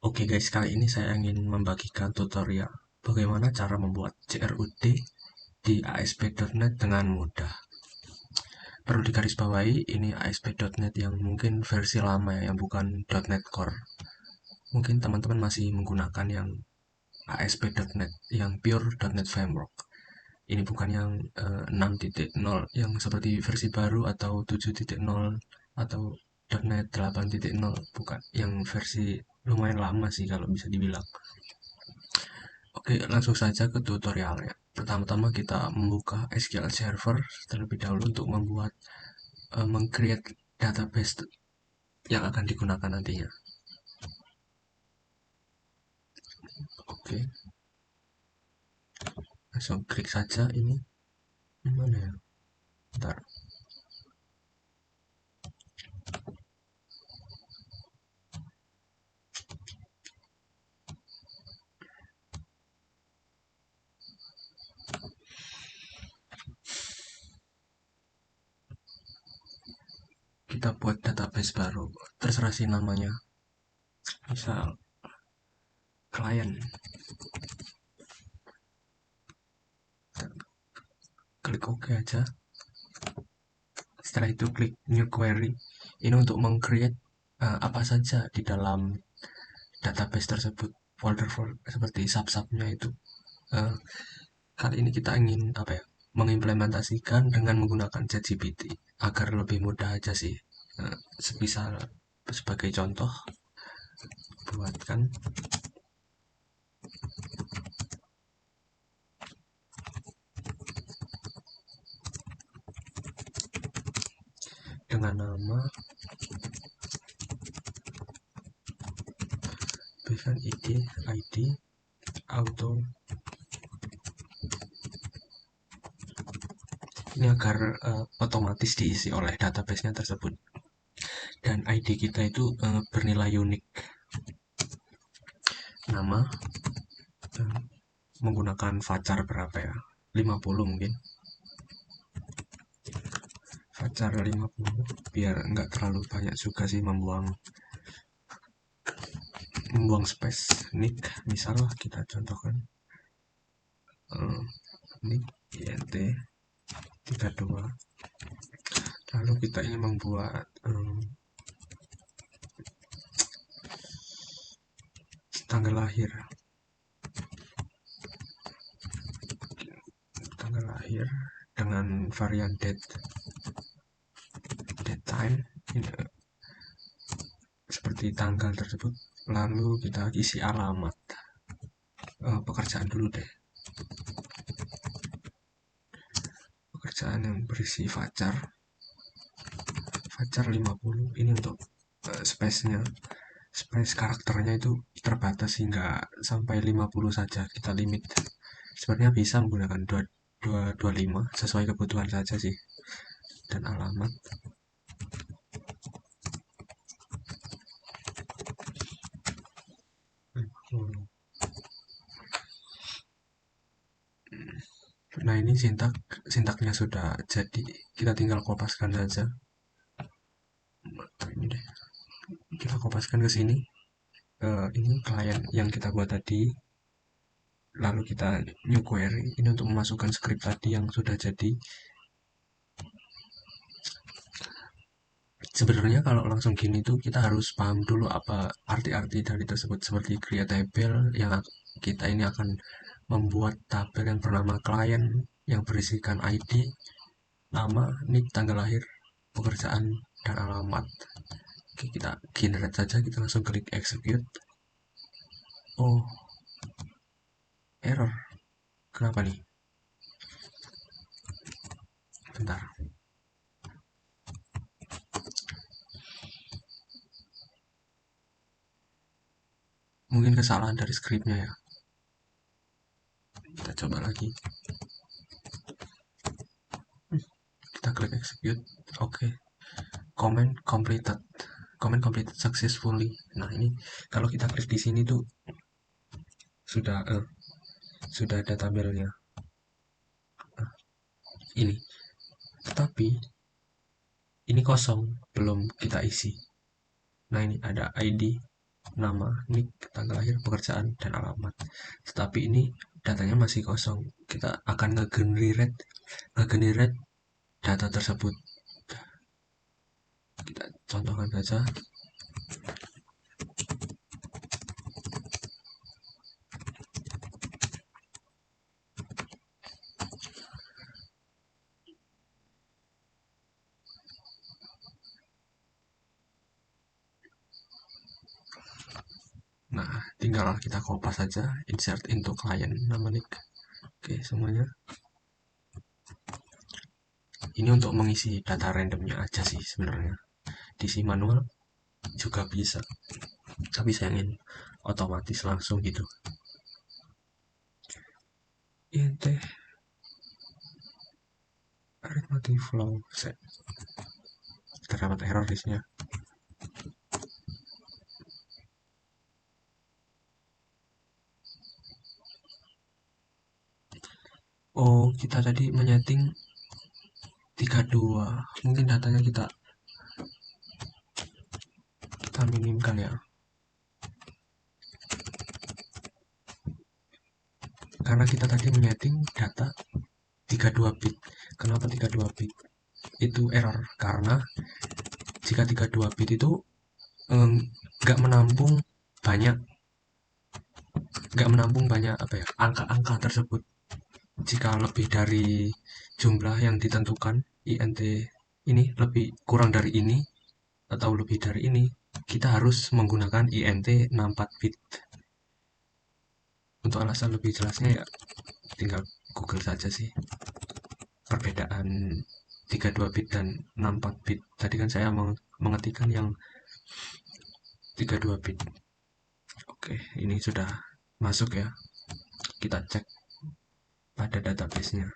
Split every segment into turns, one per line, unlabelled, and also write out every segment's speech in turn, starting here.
Oke guys, kali ini saya ingin membagikan tutorial bagaimana cara membuat CRUD di ASP.NET dengan mudah. Perlu digarisbawahi, ini ASP.NET yang mungkin versi lama ya, yang bukan .NET Core. Mungkin teman-teman masih menggunakan yang ASP.NET, yang pure .NET Framework. Ini bukan yang 6.0 yang seperti versi baru atau 7.0 atau .NET 8.0, bukan. Yang versi lumayan lama sih kalau bisa dibilang. Oke, langsung saja ke tutorialnya. Pertama-tama kita membuka SQL Server terlebih dahulu untuk membuat meng-create database yang akan digunakan nantinya. Oke, langsung klik saja ini. Mana ya? Bentar. Kita buat database baru. Terserah sih namanya. Misal klien. Klik OK aja. Setelah itu klik New Query. Ini untuk meng-create apa saja di dalam database tersebut. Folder-folder seperti sub-subnya itu. Uh, Kali ini kita ingin apa ya, mengimplementasikan dengan menggunakan ChatGPT agar lebih mudah aja sih. Sebisa sebagai contoh, buatkan dengan nama berikan ID auto. Ini agar otomatis diisi oleh database-nya tersebut. Dan ID kita itu bernilai unik. Nama menggunakan varchar berapa ya? 50 mungkin. Varchar 50 biar nggak terlalu banyak juga sih membuang space. Nick misal kita contohkan nick int 32. Lalu kita ingin membuat tanggal lahir dengan varian date time ini, seperti tanggal tersebut. Lalu kita isi alamat. Pekerjaan dulu deh, pekerjaan yang berisi varchar 50. Ini untuk space-nya, space karakternya itu terbatas hingga sampai 50 saja kita limit. Sebenarnya bisa menggunakan 25 sesuai kebutuhan saja sih. Dan alamat nah ini sintaknya sudah jadi, kita tinggal kopaskan saja. Ini deh, kita kopaskan ke sini. Ini klien yang kita buat tadi. Lalu kita new query ini untuk memasukkan script tadi yang sudah jadi. Sebenarnya kalau langsung gini tuh kita harus paham dulu apa arti-arti dari tersebut, seperti create table yang kita ini akan membuat tabel yang bernama klien yang berisikan ID, nama, nick, tanggal lahir, pekerjaan, dan alamat. Oke, kita generate saja, kita langsung klik execute. Oh, error. Kenapa nih? Bentar. Mungkin kesalahan dari scriptnya ya. Kita coba lagi. Kita klik execute. Oke. Comment completed successfully. Nah, ini kalau kita klik di sini tuh sudah ada tabelnya. Ini. Tetapi ini kosong, belum kita isi. Nah, ini ada ID, nama, nik, tanggal lahir, pekerjaan, dan alamat. Tetapi ini datanya masih kosong. Kita akan nge-generate data tersebut. Kita contohkan saja. Nah, tinggal kita kopas saja, insert into client, nama nik. Oke, semuanya. Ini untuk mengisi data randomnya aja sih sebenarnya. Diisi manual juga bisa, tapi saya ingin otomatis langsung gitu. int arithmetic flow set. Terdapat error di sini ya. Oh, kita tadi menyeting 32. Mungkin datanya kita minimkan ya. Karena kita tadi menyeting data 32 bit. Kenapa 32 bit? Itu error karena jika 32 bit itu nggak menampung banyak apa ya, angka-angka tersebut. Jika lebih dari jumlah yang ditentukan int ini lebih kurang dari ini atau lebih dari ini, kita harus menggunakan int 64 bit. Untuk alasan lebih jelasnya ya tinggal Google saja sih. Perbedaan 32 bit dan 64 bit. Tadi kan saya mengetikkan yang 32 bit. Oke, ini sudah masuk ya. Kita cek pada database-nya.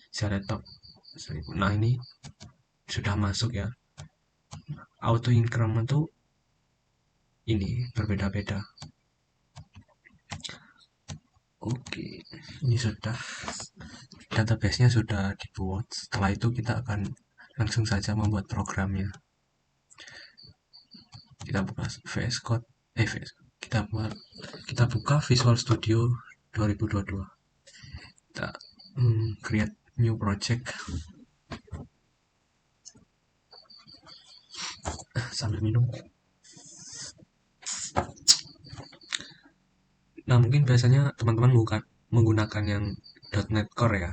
Saya laptop. Nah, ini sudah masuk ya. Auto increment tuh ini berbeda-beda. Oke, ini sudah database-nya sudah dibuat. Setelah itu kita akan langsung saja membuat programnya. Kita buka VS Code, kita buka Visual Studio 2022. Kita create new project sambil minum. Nah, mungkin biasanya teman-teman bukan menggunakan yang .NET Core ya,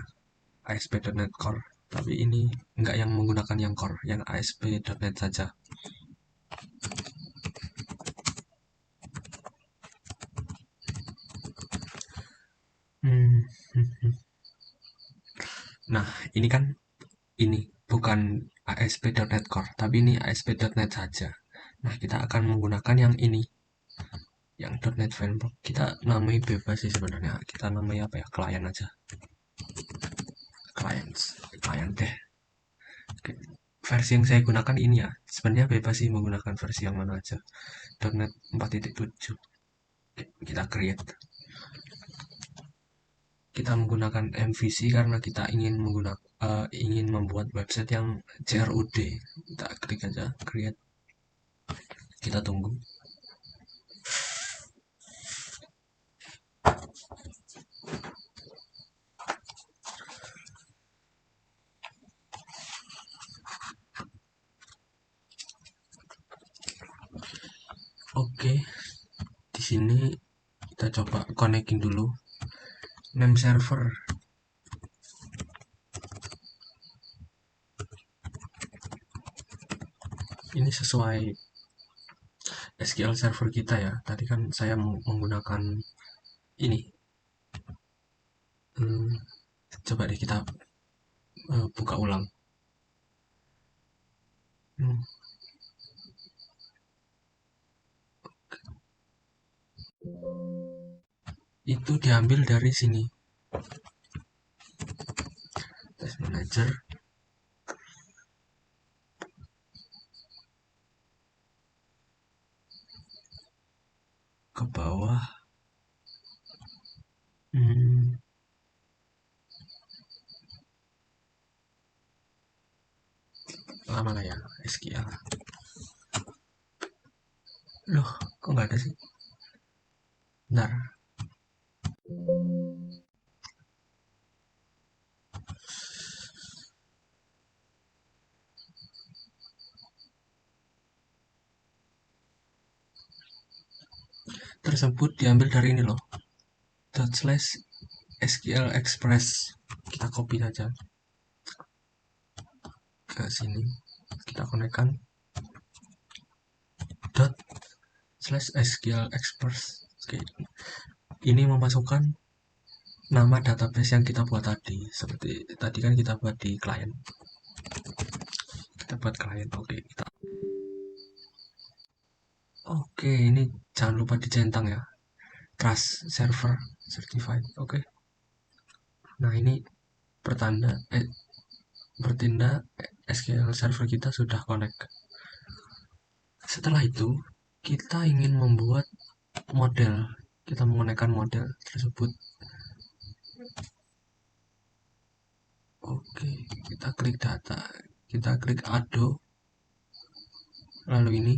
ASP.NET Core. Tapi ini enggak yang menggunakan yang Core, yang ASP.NET saja. Nah, ini kan ini bukan ASP.NET Core, tapi ini ASP.NET saja. Nah, kita akan menggunakan yang ini, yang .NET Framework. Kita namai bebas sih sebenarnya. Kita namai apa ya? Client aja. Client deh. Oke. Versi yang saya gunakan ini ya. Sebenarnya bebas sih menggunakan versi yang mana aja. .NET 4.7. Kita create. Kita menggunakan MVC karena kita ingin membuat website yang CRUD. Kita klik aja create. Kita tunggu. Oke, di sini kita coba connecting dulu. Name server. Ini sesuai SQL server kita ya. Tadi kan saya menggunakan ini. Coba deh kita buka ulang. Itu diambil dari sini. Test manager. Ke bawah. Mana ya SQL. Loh, Kok nggak ada sih? Bentar. Tersebut diambil dari ini loh. ./SQL Express. Kita copy saja ke sini. Kita konekkan ./SQL Express. Oke. Ini memasukkan nama database yang kita buat tadi. Seperti tadi kan kita buat di klien. Kita buat klien. Oke, ini jangan lupa dicentang ya. Trust server certified. Oke. Nah, ini bertinda SQL server kita sudah connect. Setelah itu, kita ingin membuat model. Kita menggunakan model tersebut. Oke, kita klik data. Kita klik Ado. Lalu ini.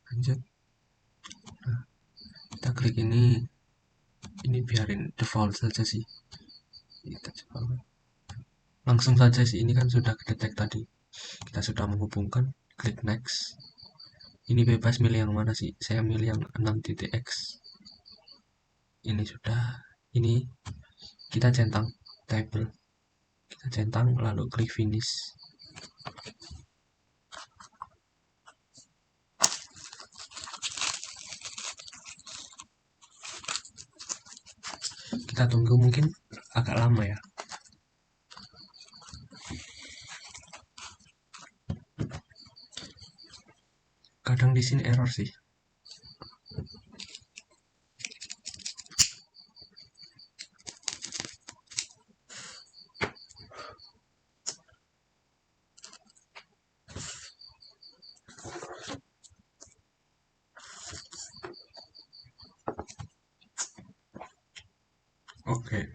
Lanjut. Nah, kita klik ini. Ini biarin default saja sih. Kita coba. Langsung saja sih, ini kan sudah kedetek tadi. Kita sudah menghubungkan. Klik next. Ini bebas milih yang mana sih? Saya milih yang 6.x. Ini sudah. Ini kita centang table. Kita centang lalu klik finish. Kita tunggu mungkin agak lama ya. Kadang di sini error sih. Oke,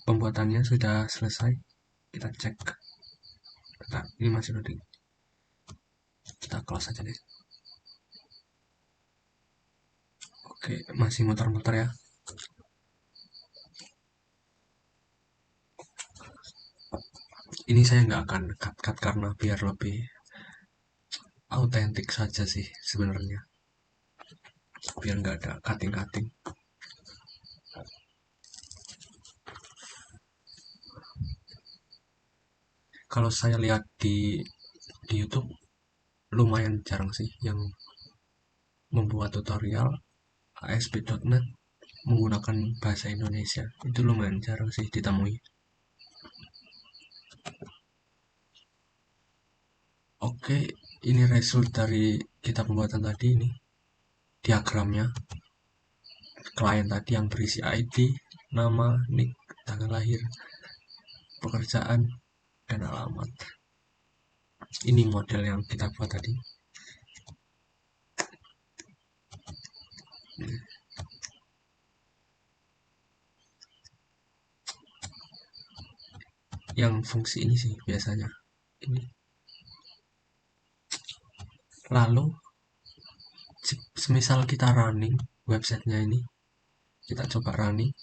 pembuatannya sudah selesai. Kita cek. Bentar, ini masih loading. Kita close aja deh. Oke, masih muter-muter ya. Ini saya nggak akan cut karena biar lebih autentik saja sih sebenarnya. Biar nggak ada cutting-cutting. Kalau saya lihat di YouTube lumayan jarang sih yang membuat tutorial ASP.NET menggunakan bahasa Indonesia. Itu lumayan jarang sih ditemui. Oke, ini result dari kita pembuatan tadi ini. Diagramnya. Klien tadi yang berisi ID, nama, nick, tanggal lahir, pekerjaan, dan alamat. Ini model yang kita buat tadi. Yang fungsi ini sih biasanya. Ini. Lalu, semisal kita running websitenya ini, kita coba running.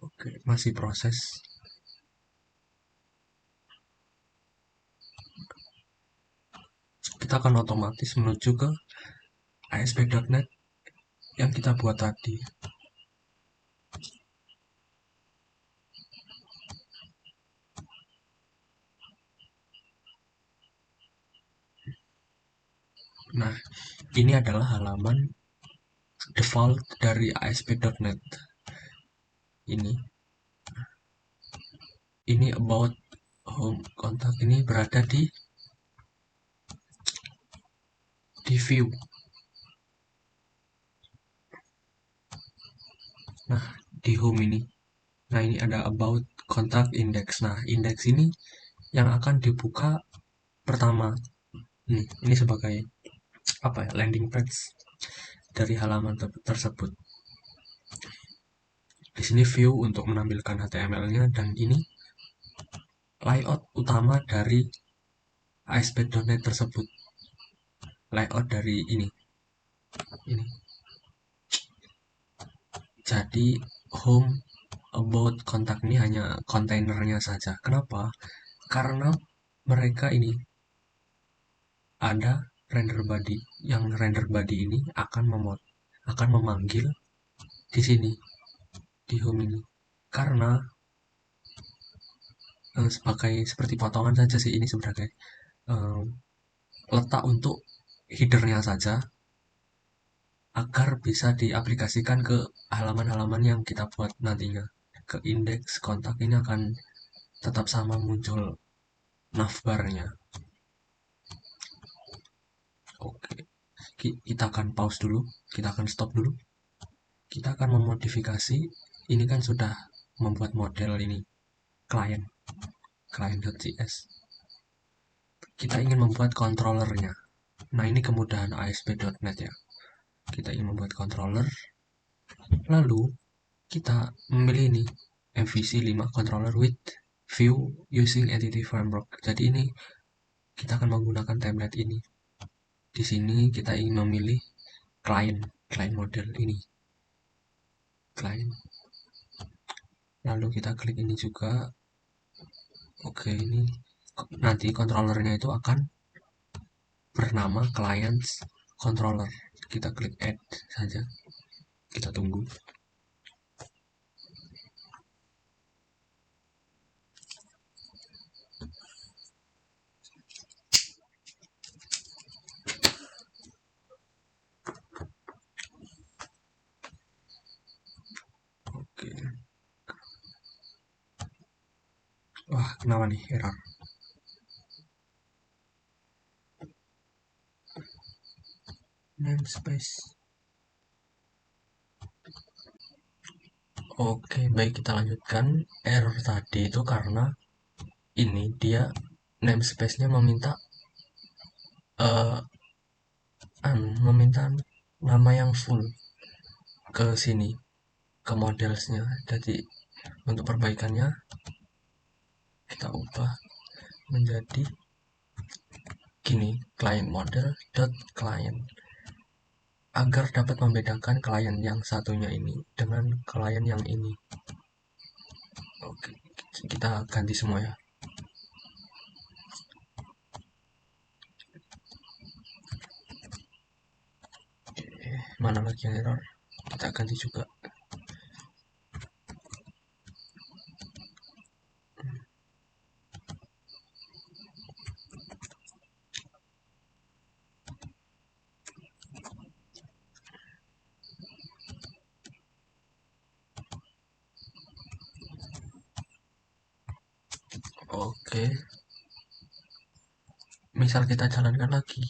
Oke, masih proses. Kita akan otomatis menuju ke ASP.NET yang kita buat tadi. Nah, ini adalah halaman default dari ASP.NET. Ini about home contact ini berada di view. Nah, di home ini. Nah, ini ada about contact index. Nah, index ini yang akan dibuka pertama. Ini sebagai apa ya, landing page dari halaman tersebut. Di sini view untuk menampilkan HTML-nya, dan ini layout utama dari ASP.NET tersebut. Layout dari ini. Jadi home, about, kontak ini hanya kontainernya saja. Kenapa? Karena mereka ini ada render body, yang render body ini akan memanggil di sini, di home ini, karena sebagai seperti potongan saja sih, ini sebagai eh, letak untuk headernya saja, agar bisa diaplikasikan ke halaman-halaman yang kita buat nantinya. Ke indeks kontak ini akan tetap sama muncul navbarnya. Oke, kita akan pause dulu, kita akan stop dulu. Kita akan memodifikasi, ini kan sudah membuat model ini, client.js. Kita ingin membuat controllernya. Nah, ini kemudahan ASP.NET ya. Kita ingin membuat controller, lalu kita memilih ini, MVC 5 controller with view using entity framework. Jadi ini kita akan menggunakan template ini. Di sini kita ingin memilih client model ini, client. Lalu kita klik ini juga. Oke, ini nanti controllernya itu akan bernama clients controller. Kita klik add saja. Kita tunggu. Oke. Wah, kenapa nih error? Namespace. Oke, baik, kita lanjutkan. Error tadi itu karena ini dia namespace-nya uh, meminta nama yang full ke sini, ke modelsnya. Jadi untuk perbaikannya kita ubah menjadi gini, client model dot client, agar dapat membedakan klien yang satunya ini dengan klien yang ini. Oke, kita ganti semua ya. Mana lagi yang error, kita ganti juga. Oke, misal kita jalankan lagi.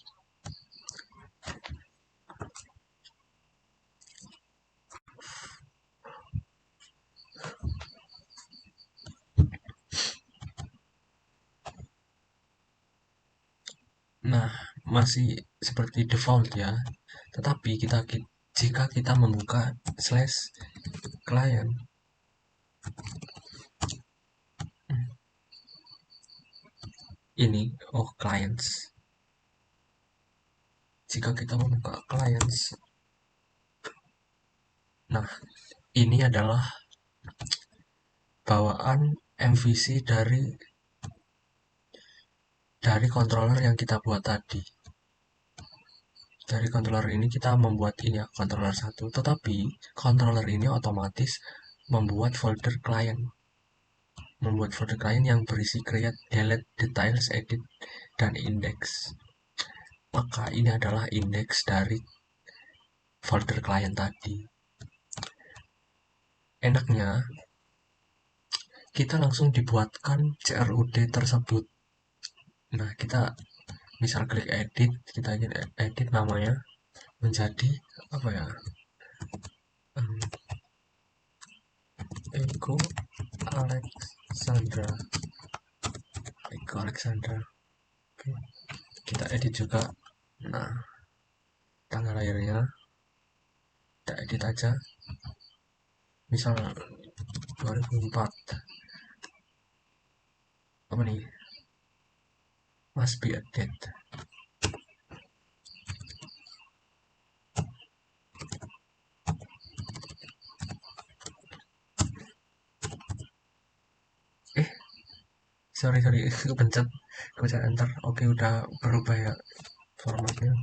Nah, masih seperti default ya. Tetapi jika kita membuka slash client, ini clients. Jika kita membuka clients, nah ini adalah bawaan MVC dari controller yang kita buat tadi. Dari controller ini kita membuat ini ya, controller 1. Tetapi controller ini otomatis membuat folder client yang berisi create, delete, details, edit, dan index. Maka ini adalah indeks dari folder client tadi. Enaknya kita langsung dibuatkan CRUD tersebut. Nah, kita misal klik edit, kita ingin edit namanya menjadi apa ya, Eko Alexandra. Oke. kita edit juga. Nah, tanggal lahirnya kita edit aja, misal 2004. Apa nih, must be a date. Sorry kepencet enter. Oke, udah berubah ya formatnya.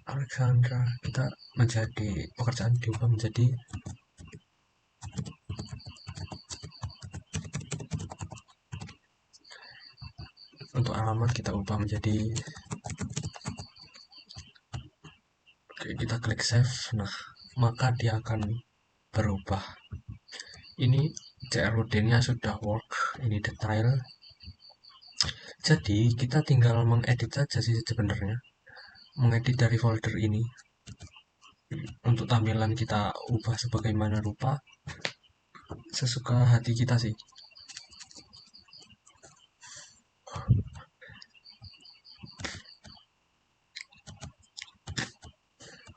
Alexandra, kita menjadi pekerjaan diubah menjadi untuk alamat kita ubah menjadi, oke, kita klik save. Nah, maka dia akan berubah. Ini CRUD nya sudah work, ini detail. Jadi kita tinggal mengedit saja sih sebenarnya, mengedit dari folder ini. Untuk tampilan kita ubah sebagaimana rupa sesuka hati kita sih.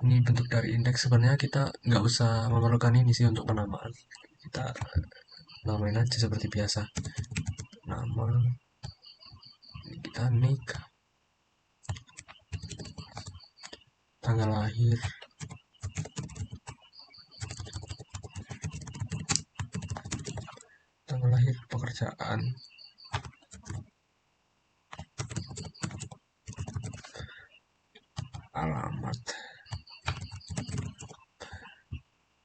Ini bentuk dari indeks. Sebenarnya kita nggak usah memerlukan ini sih untuk penamaan. Kita namain aja seperti biasa. Nama kita nick, tanggal lahir, pekerjaan, alamat.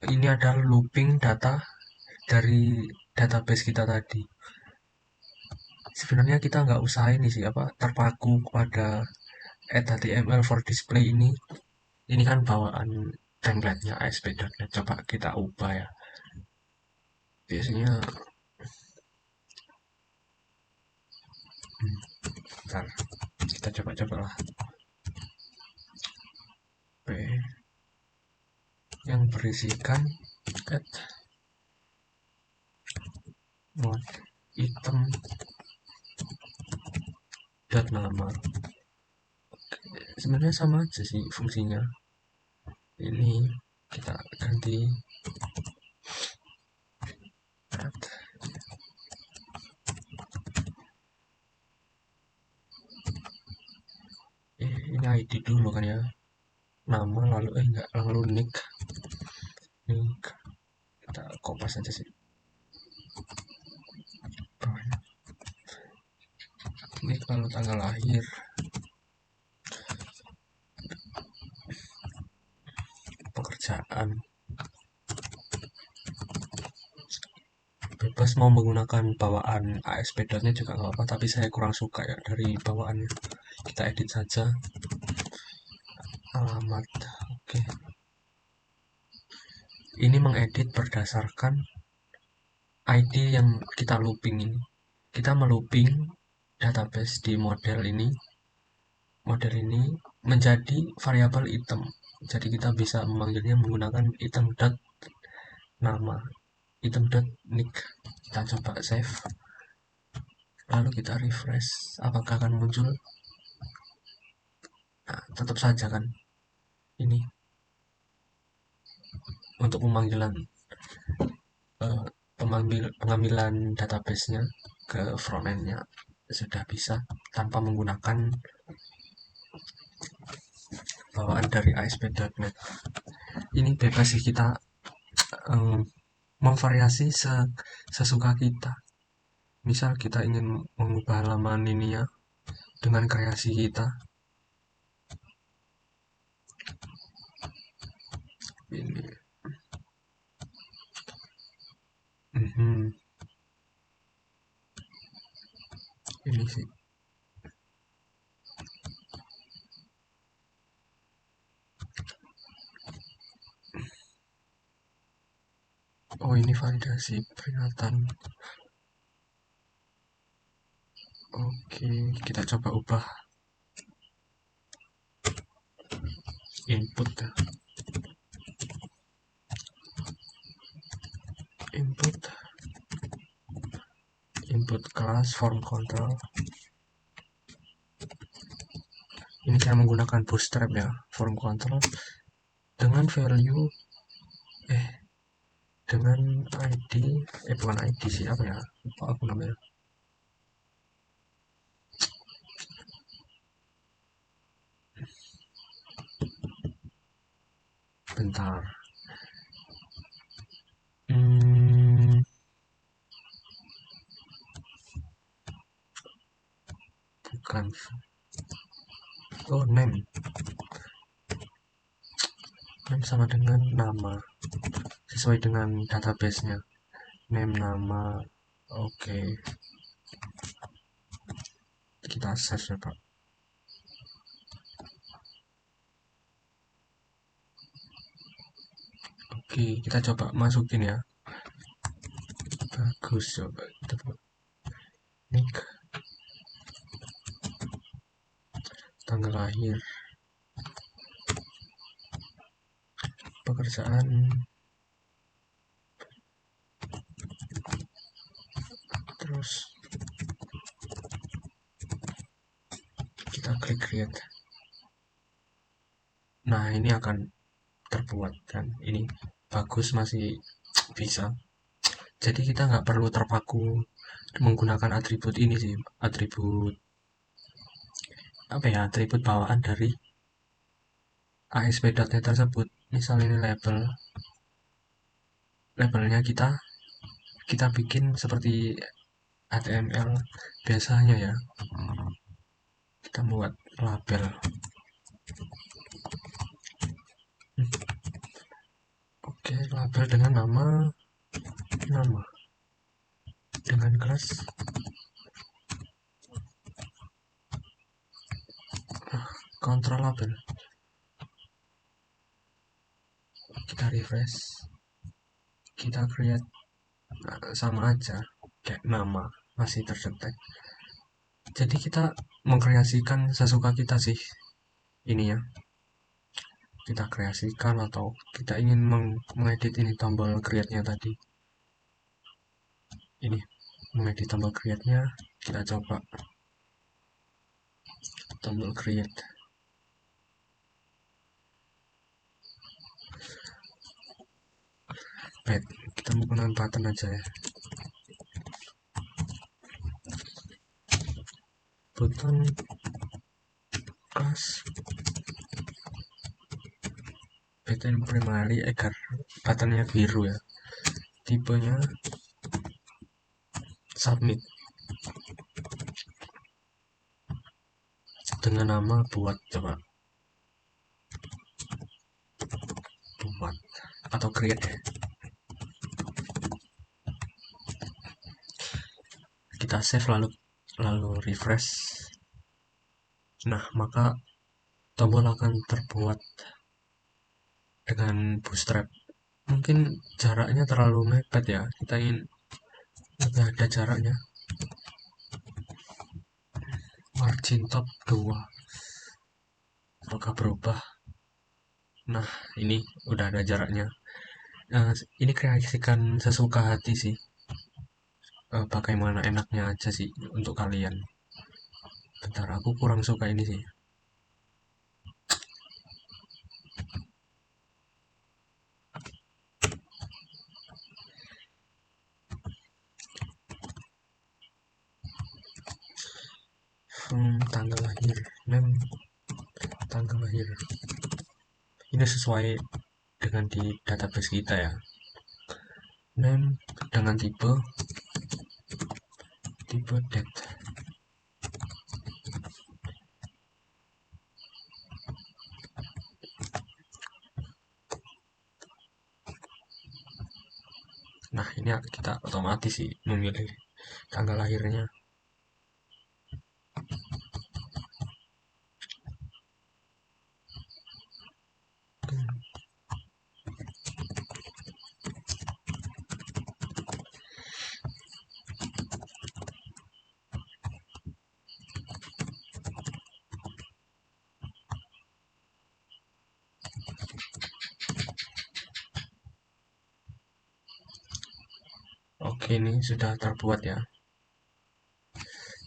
Ini adalah looping data dari database kita tadi. Sebenarnya kita nggak usah ini sih, terpaku pada HTML for display ini. Ini kan bawaan template-nya ASP.NET. Coba kita ubah ya. Biasanya bentar, kita coba lah. P yang berisikan get mod item dot nama. Sebenarnya sama aja sih fungsinya. Ini kita ganti add. Ini ID dulu kan ya, nama lalu lalu nick. Kita kopas aja sih bawahnya. Nick lalu tanggal lahir, pekerjaan. Bebas mau menggunakan bawaan ASP.NET juga nggak apa, tapi saya kurang suka ya dari bawaannya. Kita edit saja. Alamat, oke. Ini mengedit berdasarkan ID yang kita looping ini. Kita melooping database di model ini menjadi variabel item. Jadi kita bisa memanggilnya menggunakan item dot nama, item dot nick. Kita coba save, lalu kita refresh. Apakah akan muncul? Nah, tetap saja kan ini untuk pemanggilan pengambilan database-nya ke frontend-nya sudah bisa tanpa menggunakan bawaan dari ASP.NET. Ini bebas sih, kita memvariasi sesuka kita. Misal kita ingin mengubah halaman ini ya dengan kreasi kita. Ini. Ini sih. Oh, ini validasi peringatan. Oke, kita coba ubah input ya. Input class form control. dengan menggunakan bootstrap ya, form control dengan value dengan ID bukan ID sih, apa ya, lupa aku namanya. Bentar. Bukan. Oh, name sama dengan nama, sesuai dengan database-nya. Name, nama. Oke, kita save ya Pak. Oke, kita coba masukin ya. Bagus, coba kita buat nick, tanggal lahir, pekerjaan, terus kita klik create. Nah, ini akan terbuat kan, ini bagus, masih bisa. Jadi kita nggak perlu terpaku menggunakan atribut ini sih, atribut apa ya, atribut bawaan dari ASP.NET tersebut. Misal ini labelnya kita bikin seperti HTML biasanya ya. Kita buat label. Oke, label dengan nama dengan kelas kontrol label. Kita refresh, kita create, sama aja kayak nama, masih terdetek. Jadi kita mengkreasikan sesuka kita sih ini ya. Kita kreasikan atau kita ingin mengedit ini tombol create-nya tadi. Ini mengedit tombol create-nya, kita coba tombol create. Baik, kita menggunakan button aja ya. Button class button primary agar buttonnya biru ya. Tipenya submit. Dengan nama buat, coba buat atau create ya. Kita save lalu refresh. Nah, maka tombol akan terbuat dengan bootstrap. Mungkin jaraknya terlalu mepet ya, kita ingin lebih ada jaraknya. Margin top 2, apakah berubah? Nah, ini udah ada jaraknya. Ini kreasikan sesuka hati sih, bagaimana enaknya aja sih untuk kalian. Bentar, aku kurang suka ini sih. Tanggal lahir, name, tanggal lahir. Ini sesuai dengan di database kita ya. Name dengan tipe date. Nah, ini kita otomatis sih memilih tanggal lahirnya. Oke, ini sudah terbuat ya.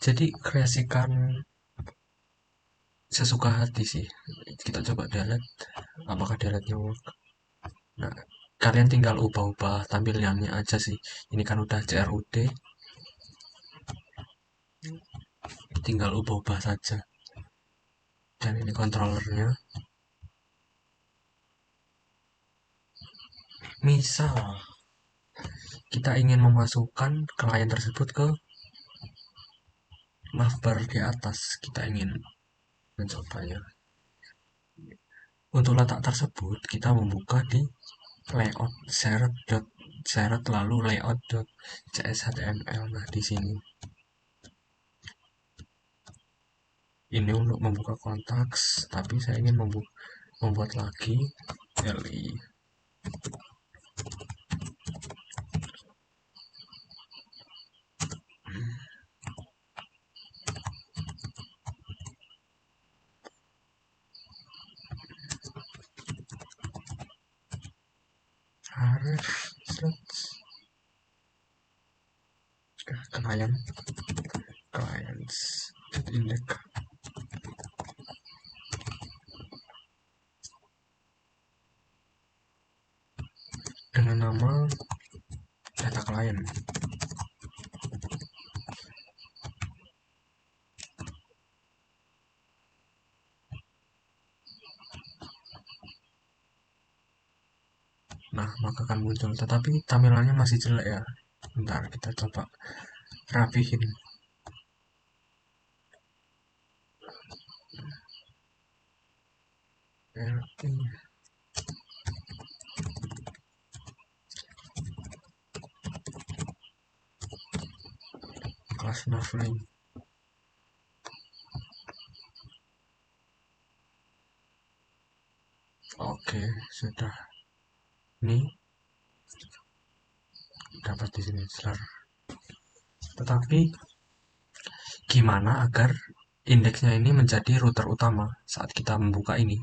Jadi kreasikan sesuka hati sih. Kita coba delete, apakah delete-nya work. Nah, kalian tinggal ubah-ubah tampilannya aja sih. Ini kan udah CRUD, tinggal ubah-ubah saja. Dan ini controllernya. Misal kita ingin memasukkan klien tersebut ke navbar di atas, kita ingin mencobanya. Untuk letak tersebut, kita membuka di layout seret lalu layout.cshtml. Nah, di sini ini untuk membuka kontaks, tapi saya ingin membuat lagi li harus klien clients index dengan nama data klien. Nah, maka akan muncul, tetapi tampilannya masih jelek ya. Bentar, kita coba rapihin. Kelas navlink. Oke, sudah. Ini dapat di sini, tetapi gimana agar indeksnya ini menjadi router utama saat kita membuka ini?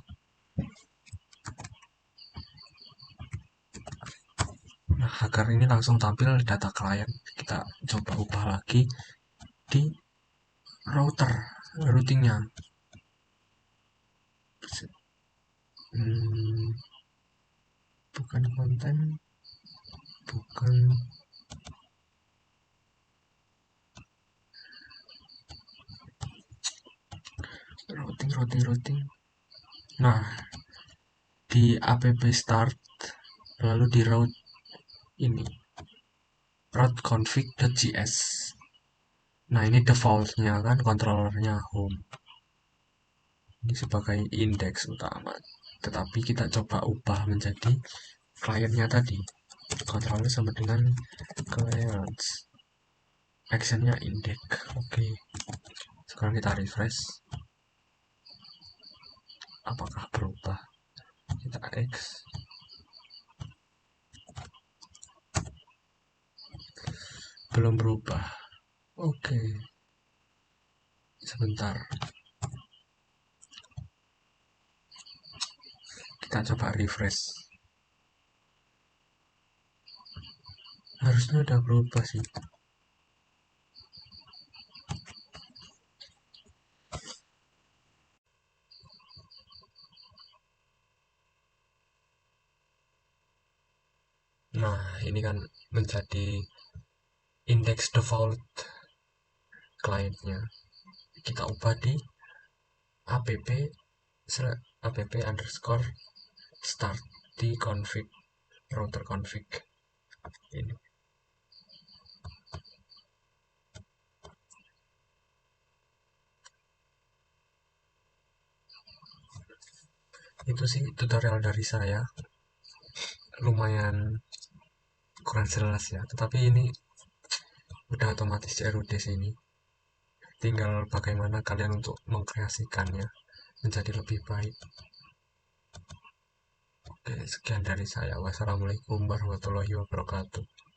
Nah, agar ini langsung tampil data klien, kita coba ubah lagi di routingnya. Bukan konten, bukan routing. Nah, di app start lalu di route ini routeconfig.js. Nah, ini defaultnya kan controllernya home, ini sebagai indeks utama, tetapi kita coba ubah menjadi kliennya tadi, controller sama dengan clients, actionnya index. Oke, sekarang kita refresh, apakah berubah? Kita X, belum berubah. Oke, sebentar, kita coba refresh. Harusnya udah berubah sih. Nah, ini kan menjadi index default kliennya. Kita ubah di app underscore start di config router config ini. Itu sih tutorial dari saya, lumayan kurang jelas ya, tetapi ini udah otomatis CRUD sini, tinggal bagaimana kalian untuk mengkreasikannya menjadi lebih baik. Oke, sekian dari saya. Wassalamualaikum warahmatullahi wabarakatuh.